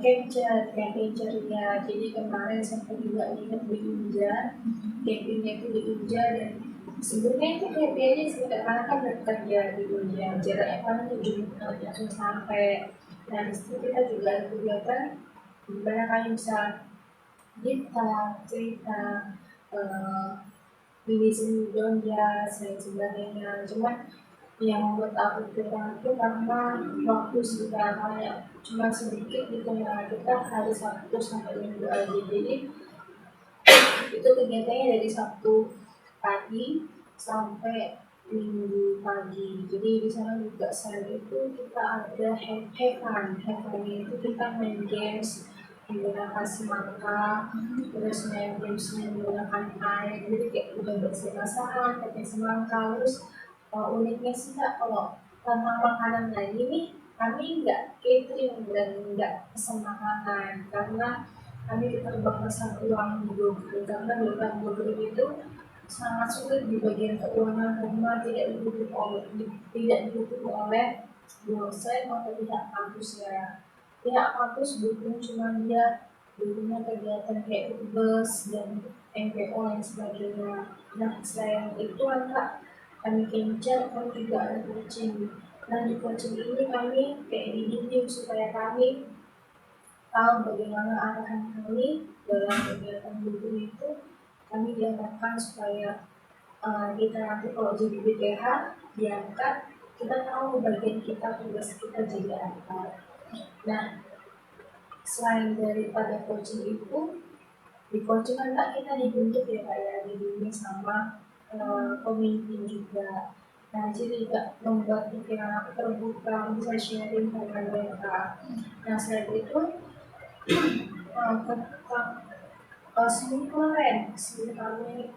capture ya jadi kemarin sampai juga ingat di Unja campingnya itu di Unja dan sebenarnya itu happy sih karena kan bekerja di Unja jaraknya kan 7 menit langsung sampai nah disitu kita juga ada kegiatan dimana kalian bisa cerita pilih seni ya dan sebagainya cuman yang membuat aku kurang itu karena waktu sekitar hanya cuma sedikit di tengah kita hari Sabtu sampai Minggu aja jadi itu kegiatannya dari Sabtu pagi sampai Minggu pagi jadi di sana juga selain itu kita ada have fun itu kita main games menggunakan semangka terus main games menggunakan air jadi kayak udah bersih-bersih pakai semangka terus uniknya sih kak kalau tentang makanan lagi nih kami nggak catering dan nggak pesan makanan karena kami keterbatasan uang di Bogor karena di Bogor itu sangat sulit di bagian keuangan karena tidak didukung oleh dosen atau pihak kampus ya pihak kampus dukung cuma dia dukungnya kegiatan kayak bus dan MPO dan sebagainya nah selain itu kak kami kencan kami juga ada coaching nah di coaching ini kami kayak dididik supaya kami tahu bagaimana arahan kami dalam kegiatan guru itu kami diarahkan supaya kita nanti kalau jadi BPH diangkat kita tahu bagian kita, tugas kita jadi apa. Nah, selain daripada coaching itu, di coaching kan Kak, kita dibentuk ya Kak ya, dibimbing sama pemimpin juga. Nah, jadi juga membuat pikiran aku terbuka, bisa sharing dengan mereka. Nah, selain itu, sebelum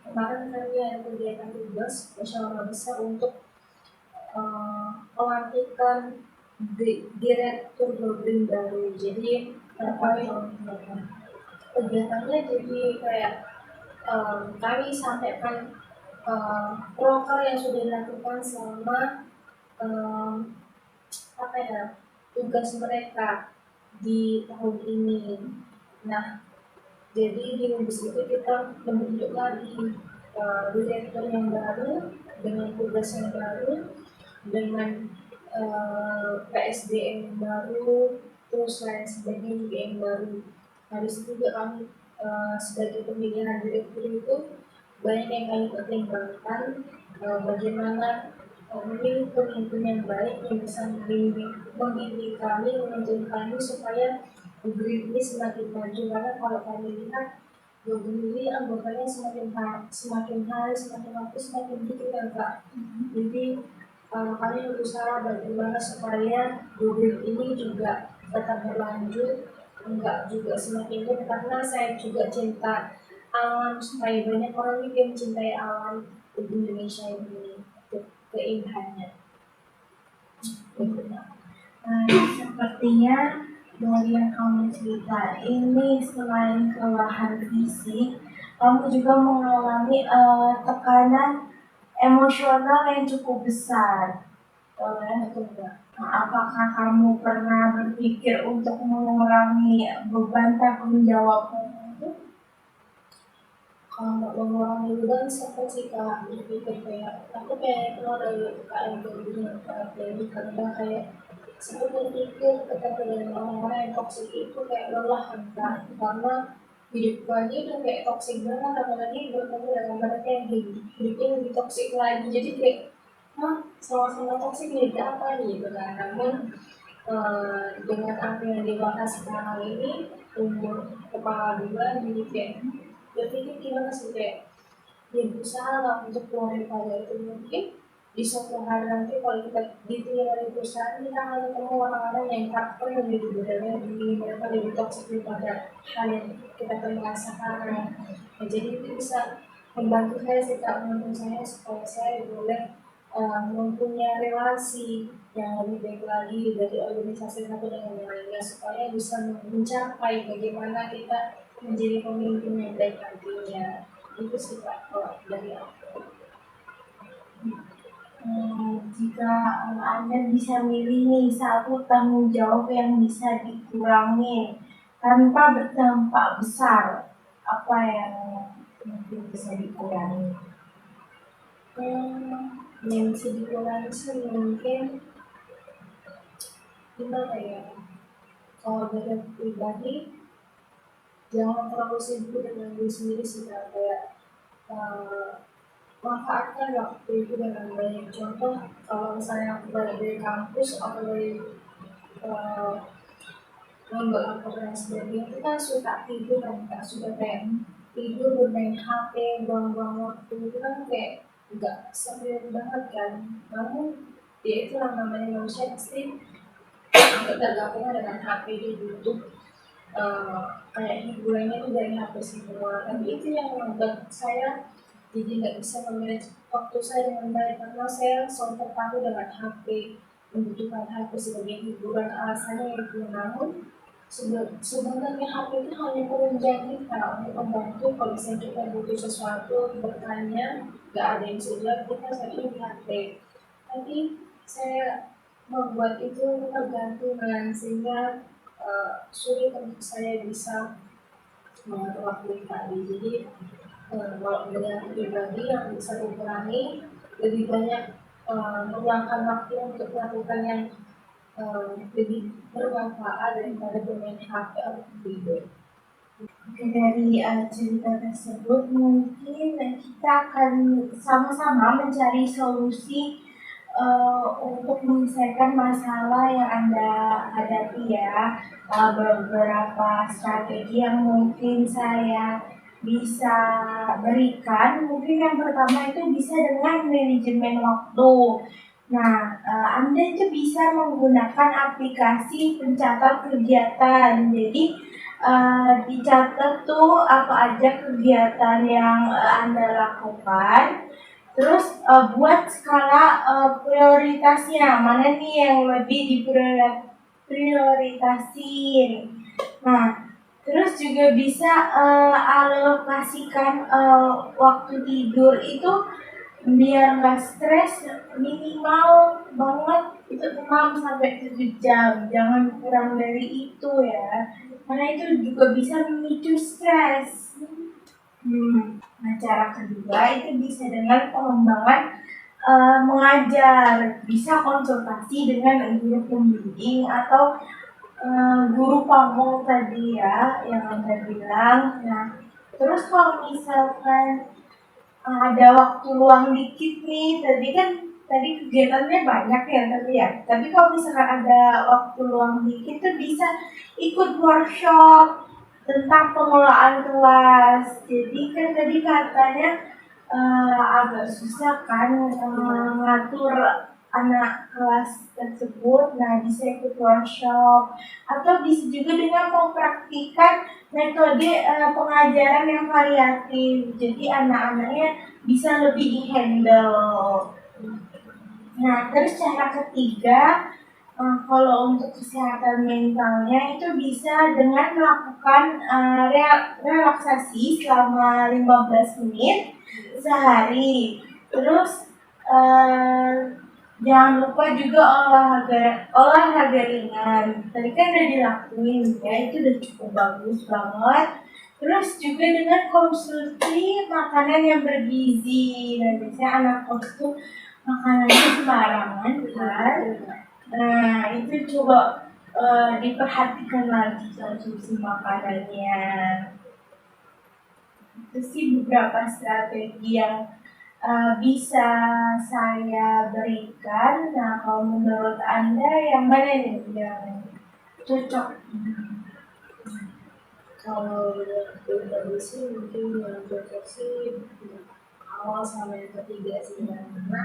kemarin kami ada kegiatan tugas musyawarah besar untuk melantikkan direktur Blueprint baru. Jadi kegiatannya jadi kayak kami sampaikan proker yang sudah dilakukan selama tugas mereka di tahun ini. Nah, jadi di Umbis itu kita membentuk lagi direktur yang baru dengan tugas yang baru, dengan PSDM yang baru, terus lain sebagainya juga yang baru. Nah, di situ juga kami sebagai pemilihan direktur itu banyak yang kami pertimbangkan bagaimana memilih pemimpin yang baik yang bisa membimbing kami, menuntun kami supaya Green ini semakin maju. Karena kalau kami lihat Green ini anggotanya semakin hari semakin waktu semakin dikit kan Kak. Jadi kami berusaha bagaimana supaya Green ini juga tetap berlanjut, enggak juga semakin dikit, karena saya juga cinta alam, supaya banyak orang juga yang mencintai alam di Indonesia ini, keindahannya. Sepertinya dari yang kamu cerita ini, selain kelelahan fisik, kamu juga mengalami tekanan emosional yang cukup besar. Apakah kamu pernah berpikir untuk mengurangi beban tanggung jawabmu itu? Kalau mengurangi beban sempat sih Kak berpikir kayak aku pengen keluar dari UKM dengan ini, karena kayak saya berpikir ketika dengan orang-orang yang toksik itu kayak lelah kan Kak, karena hidup aja udah kayak toksik banget, apalagi bertemu dengan mereka yang hidupnya lebih toksik lagi. Jadi kayak sama-sama toksik jadi apa gitu kan. Namun dengan apa yang dibahas sekarang ini, umur kepala dua, jadi kayak berpikir gimana sih kayak berusaha lah untuk keluar daripada itu. Mungkin di suatu hari nanti kalau kita diterima di perusahaan, kita akan ketemu orang-orang yang karakter yang lebih berbeda, mereka lebih toksik daripada hal yang kita kenal sekarang. Nah, jadi itu bisa membantu saya sih Kak, menurut saya, supaya saya boleh mempunyai relasi yang lebih baik lagi dari organisasi satu dengan yang lainnya, supaya bisa mencapai bagaimana kita menjadi pemimpin yang baik nantinya. Itu sih Kak kalau dari aku. Jika Anda bisa milih nih satu tanggung jawab yang bisa dikurangi tanpa berdampak besar, apa yang mungkin bisa dikurangi? Yang bisa dikurangi sih mungkin gimana ya, kalau dari aku pribadi jangan terlalu sibuk dengan diri sendiri sih Kak. Kayak manfaatkan waktu itu dengan baik. Contoh kalau misalnya aku balik dari kampus atau dari ngambil angkot dan sebagainya, itu kan suka tidur kan Kak, suka kayak tidur, bermain HP, buang-buang waktu, itu kan kayak nggak serius banget kan. Namun ya itulah namanya manusia, pasti ketergantungan dengan HP, dia butuh kayak hiburannya itu dari HP semua. Tapi itu yang membuat saya jadi nggak bisa memanage waktu saya dengan baik, karena saya selalu terpaku dengan HP, membutuhkan HP sebagai hiburan, alasannya itu. Namun sebenarnya HP itu hanya penunjang kita untuk membantu kalau misalnya kita butuh sesuatu, bertanya, nggak ada yang bisa jawab, kita searching di HP. Tapi saya membuat itu ketergantungan, sehingga sulit untuk saya bisa mengatur waktu tadi. Jadi kalau dengan pribadi yang bisa dikurangi, lebih banyak meluangkan waktu untuk melakukan yang lebih bermanfaat daripada bermain HP atau tidur. Dari cerita tersebut mungkin kita akan sama-sama mencari solusi untuk menyelesaikan masalah yang Anda hadapi ya, beberapa strategi yang mungkin saya bisa berikan, mungkin yang pertama itu bisa dengan manajemen waktu. Nah, Anda itu bisa menggunakan aplikasi pencatat kegiatan. Jadi, dicatat tuh apa aja kegiatan yang Anda lakukan. Terus buat skala prioritasnya, mana nih yang lebih diprioritasin. Nah, terus juga bisa alokasikan waktu tidur itu biar nggak stres, minimal banget itu 6 sampai 7 jam, jangan kurang dari itu ya, karena itu juga bisa memicu stres. Nah, cara kedua itu bisa dengan pengembangan mengajar, bisa konsultasi dengan guru pembimbing atau guru pamong tadi ya yang Anda bilang. Nah, terus kalau misalkan ada waktu luang dikit nih, tadi kegiatannya banyak ya, tapi kalau misalkan ada waktu luang dikit tuh bisa ikut workshop tentang pengelolaan kelas. Jadi kan tadi katanya agak susah kan ngatur anak kelas tersebut. Nah, bisa ikut workshop atau bisa juga dengan mempraktikkan metode pengajaran yang variatif. Jadi anak-anaknya bisa lebih di-handle. Nah, terus cara ketiga, kalau untuk kesehatan mentalnya itu bisa dengan melakukan relaksasi selama 15 menit sehari. Terus jangan lupa juga olahraga ringan. Tadi kan udah dilakuin ya, itu udah cukup bagus banget. Terus juga dengan konsumsi makanan yang bergizi. Nah, biasanya anak kos tuh makanannya sembarangan kan. Nah, itu coba diperhatikan lagi konsumsi makanannya. Itu sih beberapa strategi yang bisa saya berikan. Nah, kalau menurut Anda yang mana nih yang cocok? Kalau pribadi sih mungkin yang cocok sih awal sama yang ketiga sih, karena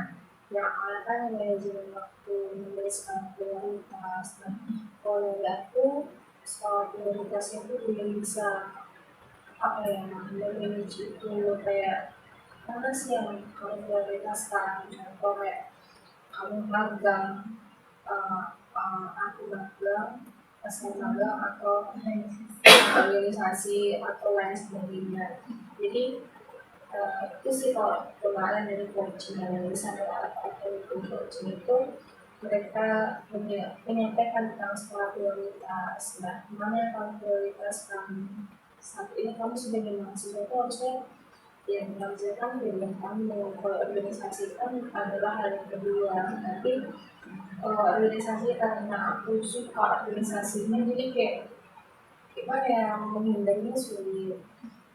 yang awal kan manajemen waktu, menuliskan prioritas. Nah, kalau dari aku soal prioritasnya itu belum bisa apa ya, manage itu kayak mana sih yang kamu prioritaskan. Contoh kayak kamu magang, aku magang, pasien magang atau organisasi atau lain sebagainya. Jadi itu sih kalau kemarin dari coaching yang bisa atau coaching itu mereka menyampaikan tentang skala prioritas. Nah, mana yang kamu prioritaskan saat ini? Kamu sebagai mahasiswa itu harusnya yang mengerjakan dengan kamu. Kalau organisasi kan adalah hal yang kedua. Tapi kalau organisasi karena aku suka organisasinya, jadi kayak gimana ya, menghindarinya sulit.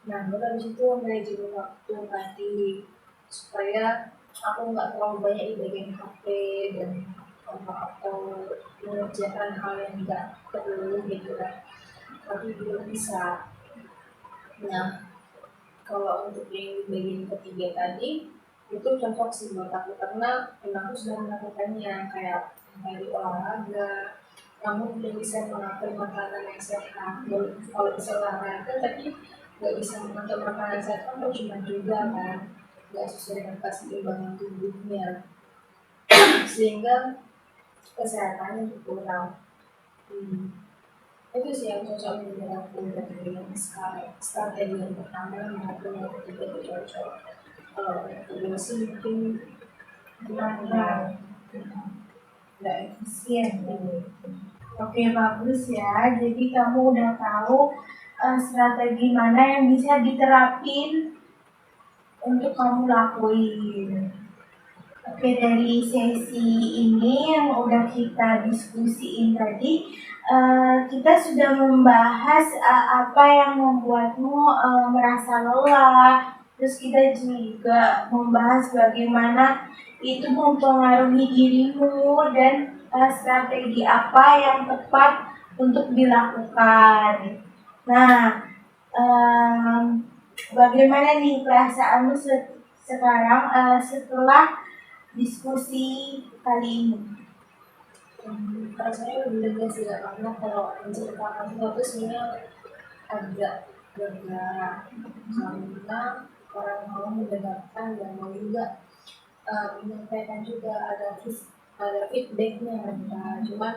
Nah, dari situ manajemen waktu tadi supaya aku nggak terlalu banyak di bagian HP dan atau mengerjakan hal yang nggak perlu gitu kan. Tapi belum bisa. Nah, kalau untuk yang bagian ketiga tadi itu cocok sih buat aku karena aku sudah melakukannya, kayak dari olahraga, kamu udah bisa mengatur makanan yang sehat. Kalau bisa olahraga tapi nggak bisa mengatur makanan sehat kan cuma juga kan, nggak sesuai dengan keseimbangan tubuhnya, sehingga kesehatannya berkurang. Itu sih yang cocok dengan aku dari yang sekarang. Strategi yang pertama maupun yang ketiga itu cocok. Kalau yang kedua sih mungkin Nggak efisien. Oke, bagus ya. Jadi kamu udah tahu strategi mana yang bisa diterapin untuk kamu lakuin. Oke, dari sesi ini yang udah kita diskusiin tadi, kita sudah membahas apa yang membuatmu merasa lelah, Terus kita juga membahas bagaimana itu mempengaruhi dirimu dan strategi apa yang tepat untuk dilakukan. Nah, bagaimana nih perasaanmu sekarang setelah diskusi kali ini? Rasanya lebih lega sih Kak, karena kalau menceritakan sesuatu sebenarnya agak berat karena orang mau mendengarkan dan mau juga menyampaikan juga ada feedbacknya mereka. Cuman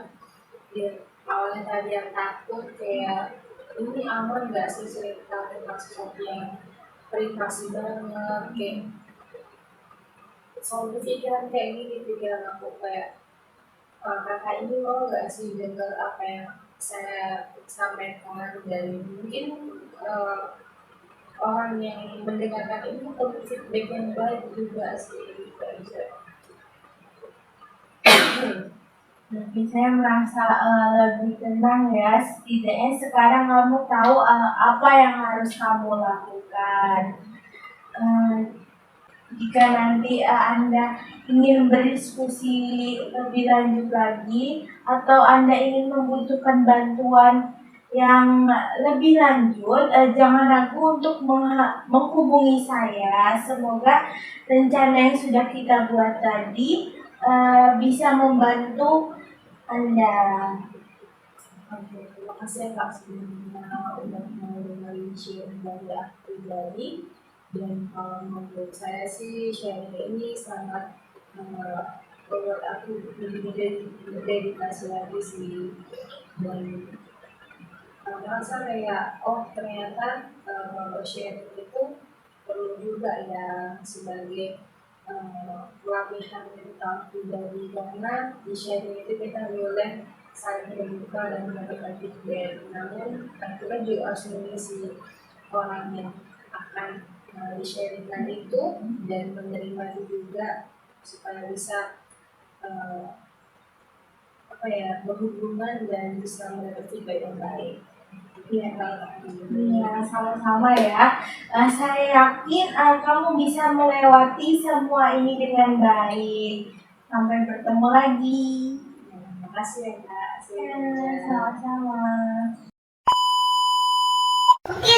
di awalnya tadi yang takut kayak ini aman nggak sih cerita tentang sesuatu yang privasi banget, kayak selalu pikiran kayak gini, pikiran aku kayak kakak ini mau nggak sih dengar apa yang saya sampaikan, dan mungkin orang yang mendengarkan ini perlu feedback yang baik juga sih gitu aja. Jadi saya merasa lebih tenang ya. Setidaknya sekarang kamu tahu apa yang harus kamu lakukan. Jika nanti Anda ingin berdiskusi lebih lanjut lagi atau Anda ingin membutuhkan bantuan yang lebih lanjut, jangan ragu untuk menghubungi saya. Semoga rencana yang sudah kita buat tadi bisa membantu Anda. Oke, terima kasih ya Kak sebelumnya udah mau dengerin sharing dari aku pribadi. Dan menurut saya sih sharing ini sangat membuat aku lebih berdedikasi lagi sih, dan merasa kayak oh ternyata sharing itu perlu juga ya sebagai pelatihan mental pribadi, karena di sharing itu kita boleh saling terbuka dan mendapatkan feedback. Namun kita juga harus mengisi orang yang akan di-sharingkan itu dan menerima juga supaya bisa berhubungan dan bisa mendapat feedback yang baik. Iya, sama-sama ya. Saya yakin kamu bisa melewati semua ini dengan baik. Sampai bertemu lagi. Terima kasih ya Kak. Sama-sama. Oke